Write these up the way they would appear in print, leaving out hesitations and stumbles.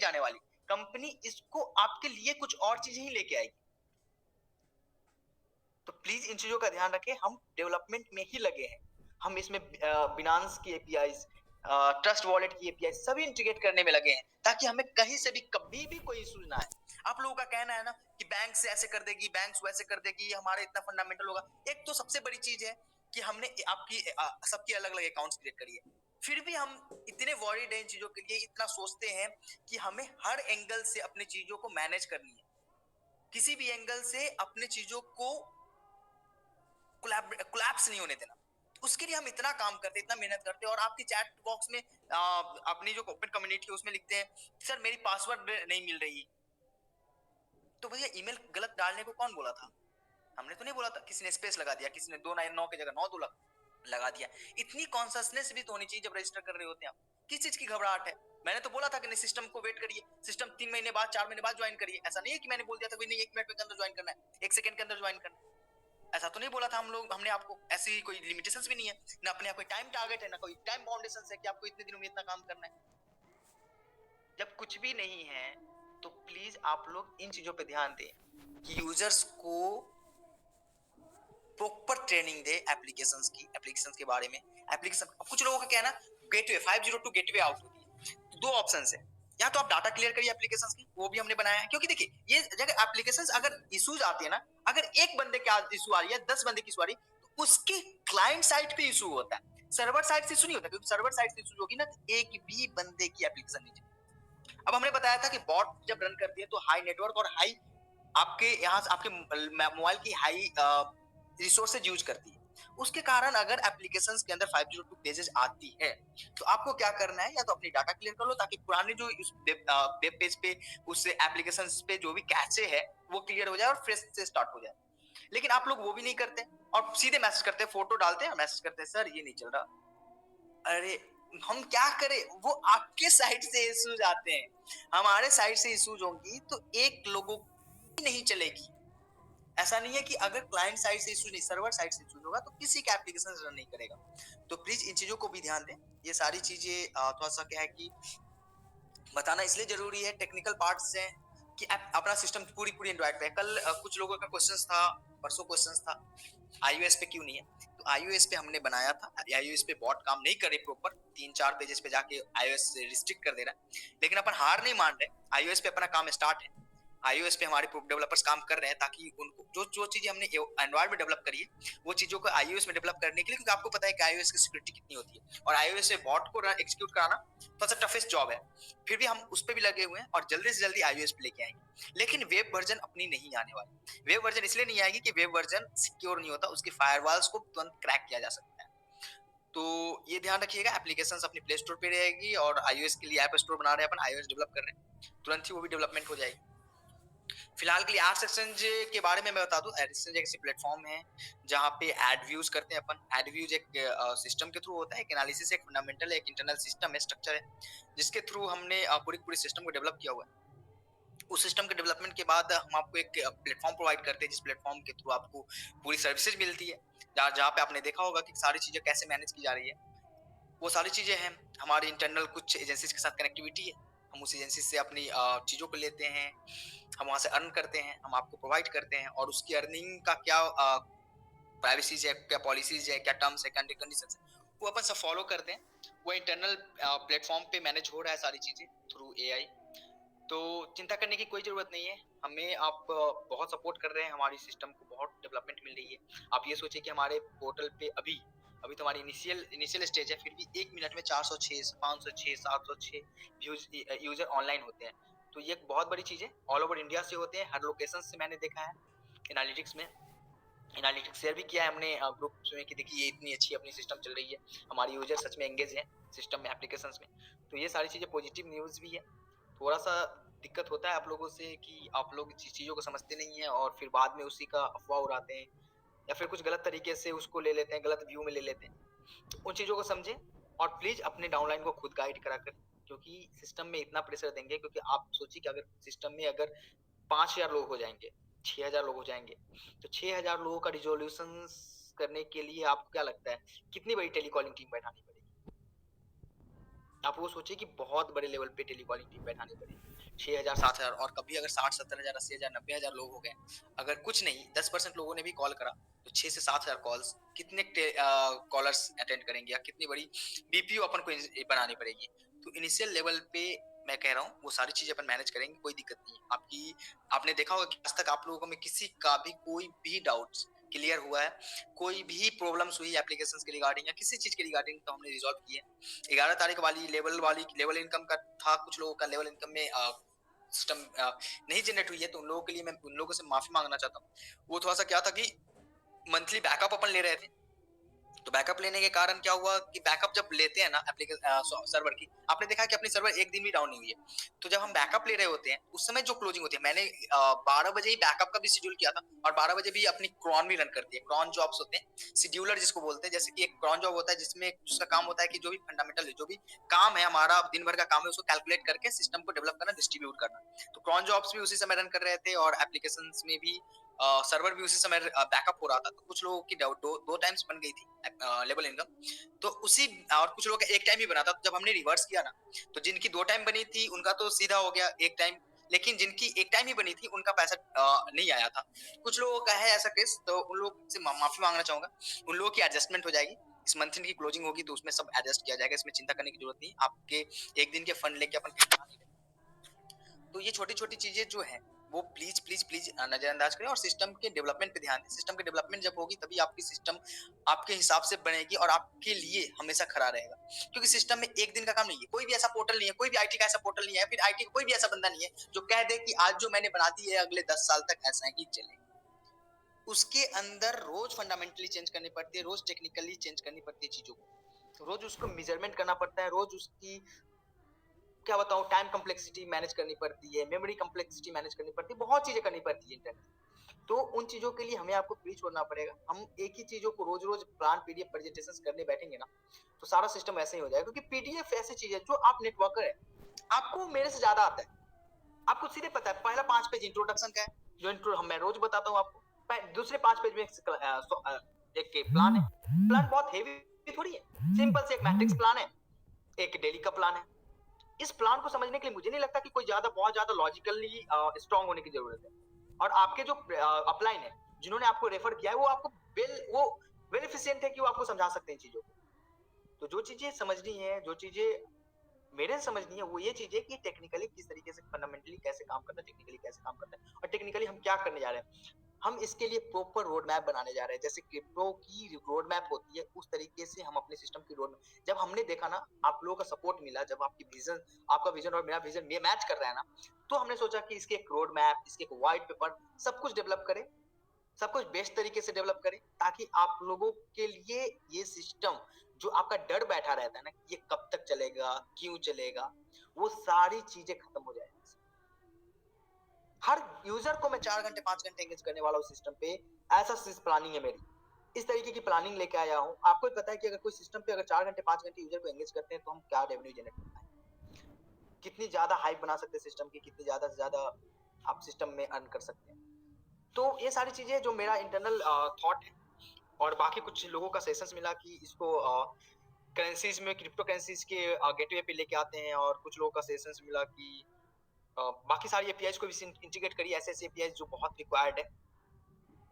आने वाली, कंपनी इसको आपके लिए कुछ और चीजें ही लेके आएगी। तो प्लीज इन चीजों का ध्यान रखें, हम डेवलपमेंट में ही लगे हैं। हम इसमें बिनांस की एपीआईज, ट्रस्ट वॉलेट की एपीआई सभी इंटीग्रेट करने में लगे हैं, ताकि हमें कहीं से भी कभी भी कोई इशू ना आए। आप लोगों का कहना है ना कि बैंक से ऐसे कर देगी, बैंक वैसे कर देगी, हमारा इतना फंडामेंटल होगा। एक तो सबसे बड़ी चीज है कि हमने आपकी सबकी अलग अलग अकाउंट्स क्रिएट करी है, फिर भी हम इतने वॉरिड हैं इन चीजों के लिए, इतना सोचते हैं कि हमें हर एंगल से अपनी चीजों को मैनेज करनी है, किसी भी एंगल से अपने चीजों को कोलैप्स नहीं होने देना। उसके लिए हम इतना काम करते, इतना मेहनत करते हैं। और आपकी चैट बॉक्स में अपनी जो ओपन कम्युनिटी है उसमें लिखते हैं सर मेरी पासवर्ड नहीं मिल रही। तो भैया ईमेल गलत डालने को कौन बोला था? हमने तो नहीं बोला था। किसी ने स्पेस लगा दिया, किसी ने 299 की जगह 92 लगा दिया। इतनी कॉन्सियसनेस भी तो होनी चाहिए जब रजिस्टर कर रहे होते हैं आप। किस चीज की घबराहट है? मैंने तो बोला था कि सिस्टम को वेट करिए, सिस्टम 3 महीने बाद 4 महीने बाद ज्वाइन करिए। ऐसा नहीं है कि मैंने बोल दिया था नहीं 1 मिनट के अंदर ज्वाइन करना है, 1 सेकंड के अंदर ज्वाइन करना है। ऐसा तो नहीं बोला था हमने आपको। ऐसी कोई लिमिटेशंस भी नहीं है ना, अपने कोई टाइम टारगेट है ना कोई टाइम बाउंडेशन है कि आपको इतने दिनों में इतना काम करना है। जब कुछ भी नहीं है तो प्लीज आप लोग इन चीजों पे ध्यान दें कि यूजर्स को प्रॉपर ट्रेनिंग दे एप्लीकेशंस के बारे में। एप्लीकेशन कुछ लोगों का क्या है ना, गेटवे 502 गेटवे आउट होती है। तो दो ऑप्शंस है, या तो आप डाटा क्लियर करिए एप्लीकेशंस की, वो भी हमने बनाया है। क्योंकि देखिए ये जगह एप्लीकेशंस अगर इश्यूज आती है ना, अगर एक बंदे के इशू आ रही है, 10 बंदे की इशू आ रही है, तो उसके क्लाइंट साइड पे इशू होता है, सर्वर साइड से इशू नहीं होता। क्योंकि सर्वर साइड से इशू होगी ना तो एक भी बंदे की एप्लीकेशन नहीं चलेगी। अब हमने बताया था कि बॉट जब रन करती है तो हाई नेटवर्क और हाई आपके यहाँ आपके मोबाइल की हाई रिसोर्सेज यूज करती है। उसके कारण अगर एप्लीकेशंस के अंदर 502 पेजेस आती है तो आपको क्या करना है, या तो अपनी डाटा क्लियर कर लो ताकि पुराने जो इस वेब पेज पे उस एप्लीकेशंस पे जो भी कैचे है वो क्लियर हो जाए और फ्रेश से स्टार्ट हो जाए। लेकिन आप लोग वो भी नहीं करते और सीधे मैसेज करते हैं, फोटो डालते हैं, मैसेज करते हैं सर ये नहीं चल रहा। अरे हम क्या करें, वो आपके साइड से इश्यूज आते हैं, हमारे साइड से इश्यूज होंगी तो एक लोगों की नहीं चलेगी। ऐसा नहीं है कि अगर क्लाइंट साइड से इशू नहीं, सर्वर साइड से इशू होगा तो किसी का एप्लीकेशन रन नहीं करेगा। तो प्लीज इन चीजों को भी ध्यान दें। ये सारी चीजें थोड़ा सा क्या है कि बताना इसलिए जरूरी है, टेक्निकल पार्ट्स हैं कि अपना सिस्टम पूरी पूरी एंड्रॉइड पे है। कल कुछ लोगों का क्वेश्चंस था, परसों क्वेश्चंस था आईओएस पे क्यों नहीं है। तो आईओएस पे हमने बनाया था, आईओएस पे बॉट काम नहीं कर रही प्रॉपर, 3-4 पेजेस पे जाके आईओएस रिस्ट्रिक्ट कर दे रहा है। लेकिन अपन हार नहीं मान रहे, आईओएस पे अपना काम स्टार्ट है। आईओएस पे हमारे डेवलपर्स काम कर रहे हैं ताकि उनको जो जो चीजें हमने एंड्रॉइड में डेवलप करी है वो चीजों को आईओएस में डेवलप करने के लिए, क्योंकि आपको पता है कि आईओएस की सिक्योरिटी कितनी होती है और आईओएस में बॉट को एग्जीक्यूट कराना थोड़ा सा टफेस्ट जॉब है। फिर भी हम उस पर भी लगे हुए हैं और जल्दी से जल्दी आईओएस पे लेके आएंगे। लेकिन वेब वर्जन अपनी नहीं आने वाली। वेब वर्जन इसलिए नहीं आएगी कि वेब वर्जन सिक्योर नहीं होता, उसके फायरवॉल्स को तुरंत क्रैक किया जा सकता है। तो ये ध्यान रखिएगा, एप्लीकेशंस अपनी प्ले स्टोर पे रहेगी और आईओएस के लिए ऐप स्टोर बना रहे हैं अपन, आईओएस डेवलप कर रहे हैं, तुरंत ही वो भी डेवलपमेंट हो जाएगी। फिलहाल के लिए आर्ट्स एक्सचेंज के बारे में मैं बता दूं, एक्सचेंज एक ऐसी प्लेटफॉर्म है जहां पे एड व्यूज करते हैं अपन। एड व्यूज एक सिस्टम के थ्रू होता है, एक एनालिसिस, एक फंडामेंटल, एक इंटरनल सिस्टम है, स्ट्रक्चर है, जिसके थ्रू हमने पूरी पूरी सिस्टम को डेवलप किया हुआ है। उस सिस्टम के डेवलपमेंट के बाद हम आपको एक प्लेटफॉर्म प्रोवाइड करते हैं, जिस प्लेटफॉर्म के थ्रू आपको पूरी सर्विसेज मिलती है, जहाँ पे आपने देखा होगा कि सारी चीजें कैसे मैनेज की जा रही है। वो सारी चीजें हैं, हमारे इंटरनल कुछ एजेंसीज के साथ कनेक्टिविटी है, हम उस एजेंसी से अपनी चीजों को लेते हैं, हम वहां से अर्न करते हैं, हम आपको प्रोवाइड करते हैं। और उसकी अर्निंग का क्या प्राइवेसीज है, क्या पॉलिसीज है, क्या टर्म्स है, कंडीशंस है, वो अपन सब फॉलो करते हैं। वो इंटरनल प्लेटफॉर्म पे मैनेज हो रहा है सारी चीजें थ्रू एआई। तो चिंता करने की कोई जरूरत नहीं है, हमें आप बहुत सपोर्ट कर रहे हैं, हमारी सिस्टम को बहुत डेवलपमेंट मिल रही है। आप ये सोचिए कि हमारे पोर्टल पे अभी अभी तो हमारी इनिशियल स्टेज है, फिर भी 1 मिनट में 406, 506, 706 व्यूज यूजर ऑनलाइन होते हैं। तो ये एक बहुत बड़ी चीज है, ऑल ओवर इंडिया से होते हैं, हर लोकेशन से मैंने देखा है। एनालिटिक्स में एनालिटिक्स शेयर भी किया है हमने ग्रुप में कि देखिए ये इतनी अच्छी अपनी सिस्टम चल रही है, हमारी यूजर सच में एंगेज है सिस्टम में, एप्लीकेशंस में। तो ये सारी चीजें पॉजिटिव न्यूज भी है। थोड़ा सा दिक्कत होता है आप लोगों से कि आप लोग चीजों को समझते नहीं है और फिर बाद में उसी का अफवाह उड़ाते हैं, या फिर कुछ गलत तरीके से उसको ले लेते हैं, गलत व्यू में ले लेते हैं। तो उन चीजों को समझें और प्लीज अपने डाउनलाइन को खुद गाइड करा कर, क्योंकि सिस्टम में इतना प्रेशर देंगे। क्योंकि आप सोचिए कि अगर सिस्टम में अगर 5,000 लोग हो जाएंगे, 6,000 लोग हो जाएंगे, तो 6,000 लोगों का रिजोल्यूशन करने के लिए आपको क्या लगता है कितनी बड़ी टेलीकॉलिंग टीम बैठानी पड़ेगी? आप वो सोचिए कि बहुत बड़े लेवल पे टेलीकॉलिंग टीम बैठानी पड़ेगी, 6,000 7,000, और कभी अगर 60-70,000 80,000 90,000 लोग हो गए, अगर कुछ नहीं 10% लोगों ने भी कॉल करा, तो 6 से 7,000 कॉल्स कितने कॉलर्स अटेंड करेंगे, या कितनी बड़ी बीपीओ अपन को बनानी पड़ेगी। तो इनिशियल लेवल पे मैं कह रहा हूँ वो सारी चीजें अपन मैनेज करेंगे, कोई दिक्कत नहीं है आपकी। आपने देखा होगा कि आज तक आप लोगों में किसी का भी कोई भी डाउट्स क्लियर हुआ है, कोई भी प्रॉब्लम्स हुई एप्लीकेशंस के रिगार्डिंग या किसी चीज के रिगार्डिंग, तो हमने रिजॉल्व किए। 11 तारीख वाली लेवल इनकम का था, कुछ लोगों का लेवल इनकम में सिस्टम नहीं जनरेट हुई है, तो उन लोगों के लिए मैं उन लोगों से माफी मांगना चाहता हूँ। वो थोड़ा सा क्या था कि मंथली बैकअप अपन ले रहे थे, तो बैकअप लेने के कारण क्या हुआ कि बैकअप जब लेते हैं ना एप्लीकेशन सर्वर की, आपने देखा कि अपनी सर्वर एक दिन भी डाउन नहीं हुई है। तो जब हम बैकअप ले रहे होते हैं उस समय जो क्लोजिंग होती है, मैंने 12 बजे ही बैकअप का भी शेड्यूल किया था, और 12 बजे भी अपनी क्रॉन भी रन करती है। क्रॉन जॉब्स होते हैं, शेड्यूलर जिसको बोलते हैं, जैसे कि एक क्रॉन जॉब होता है जिसमें जिसका काम होता है कि जो भी फंडामेंटल है, जो भी काम है हमारा दिन भर का काम है, उसको कैलकुलेट करके सिस्टम को डेवलप करना, डिस्ट्रीब्यूट करना। तो क्रॉन जॉब्स भी उसी समय रन कर रहे थे, और एप्लीकेशन में भी सर्वर भी उसी समय बैकअप हो रहा था। तो कुछ लोगों की दो टाइम्स बन गई थी लेवल इनकम, तो उसी, और कुछ लोगों का एक टाइम ही बना था। तो जब हमने रिवर्स किया ना, तो जिनकी 2 टाइम बनी थी उनका तो सीधा हो गया एक टाइम, लेकिन जिनकी एक टाइम ही बनी थी उनका पैसा नहीं आया था। कुछ लोगों का है ऐसा केस, तो उन लोग से माफी मांगना चाहूंगा। उन लोगों की एडजस्टमेंट हो जाएगी, इस मंथ की क्लोजिंग होगी तो उसमें सब एडजस्ट किया जाएगा, इसमें चिंता करने की जरूरत नहीं। आपके एक दिन के फंड लेके अपन तो ये छोटी छोटी चीजें जो है वो प्लीज प्लीज प्लीज नजरअंदाज करें, और सिस्टम के डेवलपमेंट पे ध्यान दें। सिस्टम के डेवलपमेंट जब होगी तभी आपकी सिस्टम आपके हिसाब से बनेगी और आपके लिए हमेशा खड़ा रहेगा। क्योंकि सिस्टम में एक दिन का काम नहीं है, कोई भी ऐसा पोर्टल नहीं है, कोई भी आईटी का ऐसा पोर्टल नहीं है, फिर आईटी का कोई भी ऐसा बंदा नहीं है जो कह दे कि आज जो मैंने बना दी है अगले 10 साल तक ऐसा ही चले। उसके अंदर रोज फंडामेंटली चेंज करनी पड़ती है, रोज टेक्निकली चेंज करनी पड़ती है चीजों को, रोज उसको मेजरमेंट करना पड़ता है, रोज उसकी क्या बताऊं टाइम कम्प्लेक्सिटी मैनेज करनी पड़ती है, मेमोरी कम्प्लेक्सिटी मैनेज करनी पड़ती है, बहुत चीजें करनी पड़ती है इंटरनेट। तो उन चीजों के लिए हमें आपको फ्री छोड़ना पड़ेगा। हम एक ही चीजों को रोज रोज प्लान पीडीएफ प्रेजेंटेशन करने बैठेंगे ना, तो सारा सिस्टम ऐसे ही हो जाएगा। क्योंकि पीडीएफ ऐसी चीज है जो आप नेटवर्कर है, आपको मेरे से ज्यादा आता है, आपको सीधे पता है पहला 5 पेज इंट्रोडक्शन का है, जो इंट्रो मैं रोज बताता हूँ आपको। दूसरे 5 पेज में एक प्लान है, प्लान बहुत हेवी थोड़ी है, सिंपल से एक मैट्रिक्स प्लान है, एक डेली का प्लान है। इस प्लान को समझने के लिए मुझे नहीं लगता कि कोई बहुत ज्यादा लॉजिकली स्ट्रांग होने की जरूरत है। और आपके जो अपलाइन है जिन्होंने आपको रेफर किया है वो आपको वेल एफिशिएंट है कि वो आपको समझा सकते हैं चीजों को। तो जो चीजें समझनी है, जो चीजें मेरे समझनी है, वो ये चीज है कि टेक्निकली किस तरीके से फंडामेंटली कैसे काम करता है, टेक्निकली कैसे काम करता है, और टेक्निकली हम क्या करने जा रहे हैं। हम इसके लिए प्रॉपर रोड मैप बनाने जा रहे हैं, जैसे क्रिप्टो की रोड मैप होती है उस तरीके से हम अपने सिस्टम की रोड मैप। जब हमने देखा ना आप लोगों का सपोर्ट मिला, जब आपकी विजन, आपका विजन और मेरा विजन मैच कर रहा है ना, तो हमने सोचा कि इसके एक रोड मैप, इसके एक व्हाइट पेपर, सब कुछ डेवलप करें, सब कुछ बेस्ट तरीके से डेवलप करें, ताकि आप लोगों के लिए ये सिस्टम जो आपका डर बैठा रहता है ना ये कब तक चलेगा, क्यों चलेगा, वो सारी चीजें खत्म हो जाएगी। हर यूजर को मैं 4 घंटे 5 घंटे एंगेज करने वाला हूँ सिस्टम पे, ऐसा प्लानिंग है मेरी। इस तरीके की प्लानिंग लेके आया हूँ। आपको पता है कि अगर कोई सिस्टम पे अगर 4 घंटे 5 घंटे यूजर को एंगेज करते हैं तो हम क्या रेवेन्यू जनरेट करते हैं, कितनी ज्यादा हाइप बना सकते हैं सिस्टम की, कितनी ज्यादा से ज्यादा आप सिस्टम में अर्न कर सकते हैं। तो ये सारी चीजें जो मेरा इंटरनल थॉट है। और बाकी कुछ लोगों का सेशंस मिला कि इसको करेंसीज में, क्रिप्टो करेंसीज के गेटवे पे लेके आते हैं, और कुछ लोगों का सेशंस मिला कि बाकी सारी एपीआईज को भी इंटीग्रेट करिए, ऐसे ऐसे एपीआईज जो बहुत रिक्वायर्ड है।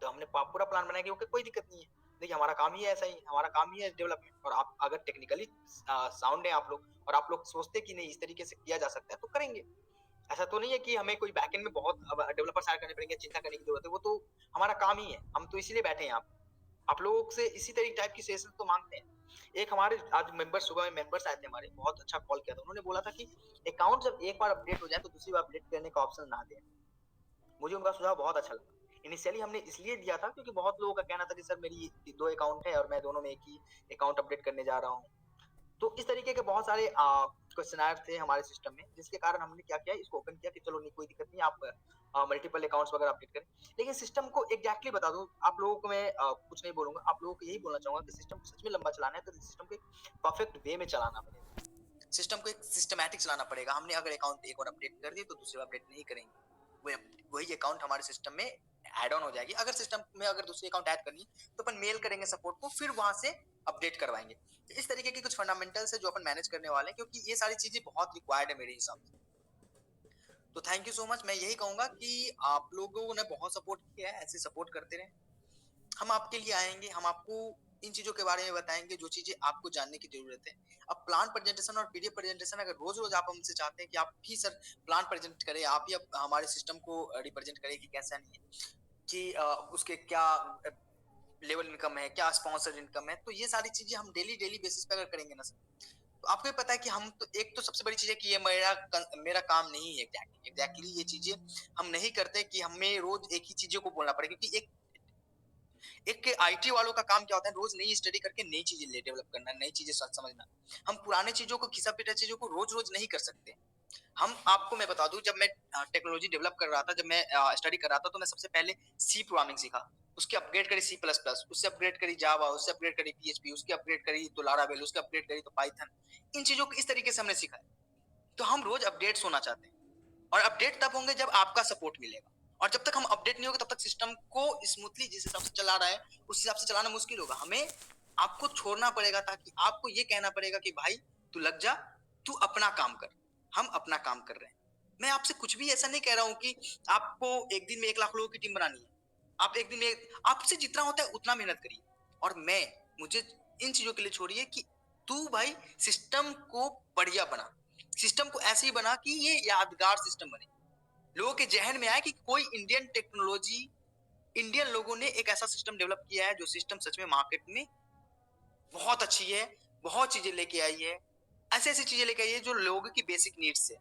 तो हमने पूरा प्लान बनाया कि ओके कोई दिक्कत नहीं है, देखिए हमारा काम ही है ऐसा ही, हमारा काम ही है डेवलपमेंट। और आप अगर टेक्निकली साउंड है आप लोग, और आप लोग सोचते कि नहीं इस तरीके से किया जा सकता है, तो करेंगे। ऐसा तो नहीं है कि हमें कोई बैकएंड में बहुत डेवलपर्स हायर करने पड़ेंगे, चिंता करने की जरूरत है, वो तो हमारा काम ही है, हम तो इसीलिए बैठे हैं यहाँ। आप लोगों से इसी तरीके टाइप की सेशन तो मांगते हैं। एक हमारे आज मेंबर, सुबह में मेंबर्स आए थे हमारे, बहुत अच्छा कॉल किया था उन्होंने, बोला था कि अकाउंट जब एक बार अपडेट हो जाए तो दूसरी बार अपडेट करने का ऑप्शन ना दें। मुझे उनका सुझाव बहुत अच्छा लगा। इनिशियली हमने इसलिए दिया था क्योंकि बहुत लोगों का कहना था कि सर मेरी 2 अकाउंट है और मैं दोनों में एक ही अकाउंट अपडेट करने जा रहा हूँ। तो इस तरीके के बहुत सारे क्वेश्चन थे हमारे सिस्टम में, जिसके कारण हमने क्या किया, इसको ओपन किया कि चलो नहीं कोई दिक्कत नहीं, आप मल्टीपल अकाउंट्स वगैरह अपडेट करें। लेकिन सिस्टम को एग्जैक्टली बता दूं आप लोगों को, मैं कुछ नहीं बोलूंगा, आप लोगों को यही बोलना चाहूंगा कि सिस्टम सच में लंबा चलाना है तो सिस्टम को परफेक्ट वे में चलाना पड़ेगा, सिस्टम को एक सिस्टमैटिक चलाना पड़ेगा। हमने अगर अकाउंट एक और अपडेट कर दिए तो दूसरी बार अपडेट नहीं करेंगे, वही अकाउंट हमारे सिस्टम में ऐड ऑन हो जाएगी। अगर सिस्टम में अगर दूसरी अकाउंट ऐड करनी है तो अपन मेल करेंगे सपोर्ट को, फिर वहां से अपडेट करवाएंगे। तो इस तरीके की कुछ फंडामेंटल्स है जो अपन मैनेज करने वाले हैं, क्योंकि ये सारी चीजें बहुत रिक्वायर्ड है मेरे हिसाब से। तो थैंक यू सो मच। मैं यही कहूंगा कि आप लोगों ने बहुत सपोर्ट किया है, ऐसे सपोर्ट करते रहें। हम आपके लिए आएंगे, हम आपको इन चीजों के बारे में बताएंगे जो चीजें आपको जानने की जरूरत है। अब प्लान प्रेजेंटेशन और पीडीएफ प्रेजेंटेशन अगर रोज रोज आप हमसे चाहते हैं कि आप ही सर प्लान प्रेजेंट करें, आप ही हमारे सिस्टम को रिप्रेजेंट करें कि कैसा नहीं है, कि उसके क्या लेवल इनकम है, क्या स्पॉन्सर इनकम है, तो ये सारी चीजें हम डेली डेली बेसिस पे अगर करेंगे ना सर, तो आपको पता है कि हम तो एक तो सबसे बड़ी चीज है कि ये मेरा काम नहीं है। एग्जैक्टली ये चीजें हम नहीं करते कि हमें रोज एक ही चीजों को बोलना पड़े, क्योंकि एक आईटी वालों का काम क्या होता है, रोज नई स्टडी करके नई चीजें डेवलप करना, नई चीजें समझना। हम पुराने चीजों को, घिसा पिटा चीजों को रोज रोज नहीं कर सकते। हम आपको मैं बता दूं, जब मैं टेक्नोलॉजी डेवलप कर रहा था, जब मैं स्टडी कर रहा था, तो मैं सबसे पहले सी प्रोग्रामिंग सीखा, उसके अपग्रेड करी सी प्लस प्लस, उससे अपग्रेड करी जावा, उससे अपग्रेड करी पीएचपी, उसके अपग्रेड करी तो लारावेल, उसके अपग्रेड करी तो पाइथन। इन चीजों को इस तरीके से हमने सीखा है। तो हम रोज अपडेट्स होना चाहते हैं, और अपडेट तब होंगे जब आपका सपोर्ट मिलेगा। और जब तक हम अपडेट नहीं होंगे तब तक सिस्टम को स्मूथली जिस हिसाब से चला रहा है उस हिसाब से चलाना मुश्किल होगा। हमें आपको छोड़ना पड़ेगा, ताकि आपको ये कहना पड़ेगा कि भाई तू लग जा, तू अपना काम कर। हम अपना काम कर रहे हैं। मैं आपसे कुछ भी ऐसा नहीं कह रहा हूं कि आपको एक दिन में 1 लाख लोगों की टीम बनानी है। आप एक दिन में आपसे जितना होता है उतना मेहनत करिए, और मुझे इन चीजों के लिए छोड़िए कि तू भाई सिस्टम को बढ़िया बना, सिस्टम को ऐसे ही बना कि ये यादगार सिस्टम बने, लोगों के जहन में आए कि कोई इंडियन टेक्नोलॉजी, इंडियन लोगों ने एक ऐसा सिस्टम डेवलप किया है जो सिस्टम सच में मार्केट में बहुत अच्छी है, बहुत चीजें लेके आई है, ऐसी ऐसी चीजें लेके आई है जो लोगों की बेसिक नीड्स है।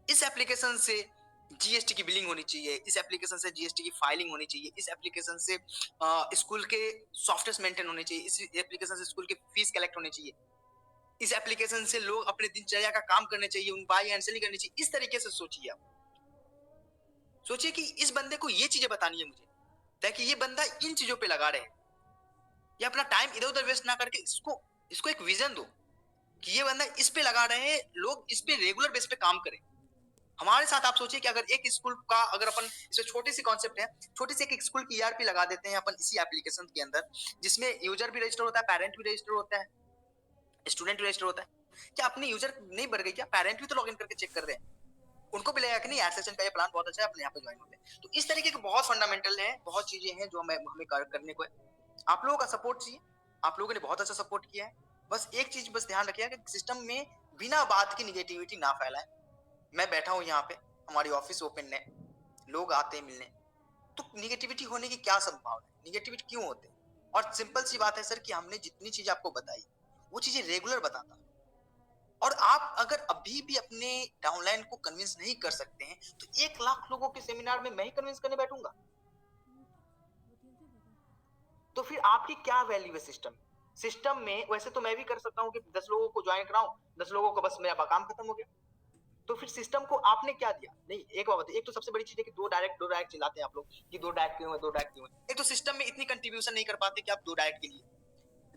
इस एप्लीकेशन से जीएसटी की बिलिंग होनी चाहिए, इस एप्लीकेशन से जीएसटी की फाइलिंग होनी चाहिए, इस एप्लीकेशन से स्कूल के सॉफ्टवेयर मेंटेन होने चाहिए, इस एप्लीकेशन से स्कूल की फीस कलेक्ट होनी चाहिए, इस एप्लीकेशन से लोग अपने दिनचर्या का काम करने चाहिए, उन बाई एंड सेलिंग करनी चाहिए। इस तरीके से सोचिए आप, सोचिए कि इस बंदे को ये चीजें बतानी है मुझे, ताकि ये बंदा इन चीजों पे लगा रहे, ये अपना टाइम इधर उधर वेस्ट ना करके इसको इसको एक विजन दो कि ये बंदा इस पे लगा रहे हैं, लोग इस पे रेगुलर बेस पे काम करें। हमारे साथ आप सोचिए कि अगर एक स्कूल का, अगर अपन इसमें छोटी सी कॉन्सेप्ट है, छोटी सी एक स्कूल की ईआरपी लगा देते हैं अपन इसी एप्लीकेशन के अंदर, जिसमें यूजर भी रजिस्टर होता है, पेरेंट भी रजिस्टर होता है, स्टूडेंट भी रजिस्टर होता है। क्या अपने यूजर नहीं बढ़ गई क्या? पेरेंट भी तो लॉगिन करके चेक कर रहे हैं, उनको भी लगेगा कि नहीं यार सेशन का ये प्लान बहुत अच्छा है, अपने यहाँ पे ज्वाइन होते हैं। तो इस तरीके के बहुत फंडामेंटल है, बहुत चीजें हैं जो हमें करने को है। आप लोगों का सपोर्ट चाहिए, आप लोगों ने बहुत अच्छा सपोर्ट किया है। बस एक चीज बस ध्यान रखिएगा कि सिस्टम में बिना बात की निगेटिविटी ना फैलाए। मैं बैठा हूँ यहाँ पे, हमारी ऑफिस ओपन है, लोग आते हैं मिलने, तो निगेटिविटी होने की क्या संभावना है? निगेटिविटी क्यों होते हैं? और सिंपल सी बात है सर कि हमने जितनी चीज आपको बताई वो चीजें रेगुलर बताता, और आप अगर अभी भी अपने डाउनलाइन को कन्विंस नहीं कर सकते हैं, तो 1 लाख लोगों के सेमिनार में मैं ही कन्विंस करने बैठूंगा, तो फिर आपकी क्या वैल्यू है सिस्टम? सिस्टम में वैसे तो मैं भी कर सकता हूँ कि 10 लोगों को ज्वाइन कराऊं, 10 लोगों को बस मेरा काम खत्म हो गया। तो फिर सिस्टम को आपने क्या दिया? नहीं, एक बात, एक तो सबसे बड़ी चीज है कि दो डायरेक्ट चिल्लाते हैं आप लोग कि दो डायरेक्ट क्यों है, दो डायरेक्ट क्यों है। एक तो सिस्टम में इतनी कंट्रीब्यूशन नहीं कर पाते कि आप दो डायरेक्ट के लिए,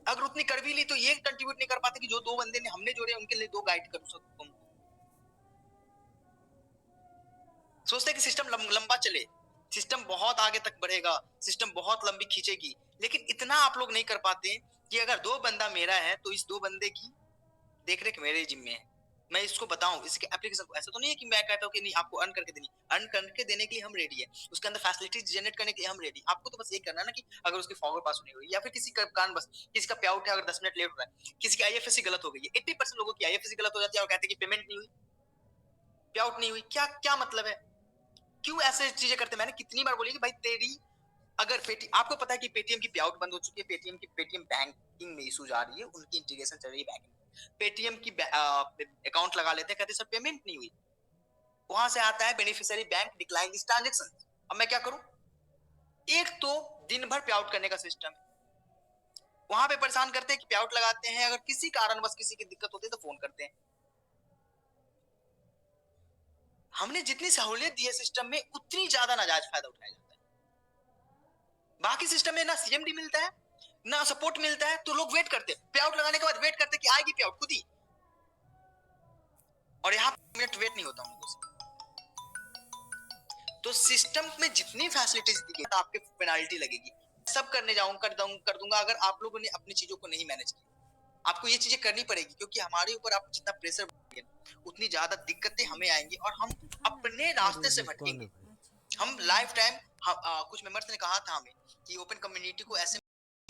अगर उतनी कर भी ली तो ये कंट्रीब्यूट नहीं कर पाते कि जो दो बंदे ने हमने जोड़े उनके लिए दो गाइड कर सकूं। सोचते हैं कि सिस्टम लंबा चले, सिस्टम बहुत आगे तक बढ़ेगा, सिस्टम बहुत लंबी खींचेगी, लेकिन इतना आप लोग नहीं कर पाते कि अगर दो बंदा मेरा है तो इस दो बंदे की देख रेख मेरे जिम्मे है, मैं इसको बताऊं इसके एप्लीकेशन को। ऐसा तो नहीं है कि मैं कहता हूँ कि नहीं आपको अर्न करके देनी, अर्न करके देने के लिए हम रेडी है, उसके अंदर फैसिलिटीज जनरेट करने के लिए हम रेडी। आपको तो बस ये करना है ना कि अगर उसकी फॉरवर्ड पास नहीं हुई, या फिर किसी का कारण बस किसी का पे आउट है, अगर 10 मिनट लेट हो रहा है, किसी की आईएफएससी गलत हो गई है, 80% लोगों की आईएफएससी गलत हो जाती है और कहते हैं कि पेमेंट नहीं हुई, पे आउट नहीं हुई, क्या क्या मतलब है? क्यों ऐसे चीजें करते? मैंने कितनी बार बोली कि भाई तेरी, अगर पेटीएम, आपको पता है कि पेटीएम की पे आउट बंद हो चुकी है, पेटीएम बैंकिंग में इशूज आ रही है, उनकी इंटीग्रेशन चल रही है बैंकिंग, पेटीएम की अकाउंट लगा लेते हैं, कहते सर पेमेंट नहीं हुई, वहां से आता है beneficiary bank decline this transaction. अब मैं क्या करूं? एक तो दिन भर पे आउट करने का सिस्टम, वहां पे परेशान करते हैं कि पे आउट लगाते हैं, अगर किसी कारणवश किसी की दिक्कत होती है तो फोन करते हैं। हमने जितनी सहूलियत दी है सिस्टम में, उतनी ज्यादा नाजायज फायदा उठाया जाता है। बाकी सिस्टम में ना सीएमडी मिलता है ना सपोर्ट मिलता है, तो लोग वेट करते, पे आउट लगाने के बाद वेट करते कि आएगी पे आउट खुद ही, और यहाँ मिनट वेट नहीं होता उनको। तो सिस्टम में जितनी फैसिलिटीज दी गई आपके पेनाल्टी लगेगी, सब करने जाऊंगा कर दूंगा अगर आप लोगों ने अपनी चीजों को नहीं मैनेज किया। आपको ये चीजें करनी पड़ेगी क्योंकि हमारे ऊपर आप जितना प्रेशर बढ़ेगा उतनी ज्यादा दिक्कतें हमें आएंगी और हम अपने रास्ते से भटकेंगे। हम लाइफ टाइम कुछ मेंबर्स ने कहा था हमें कि ओपन कम्युनिटी को ऐसे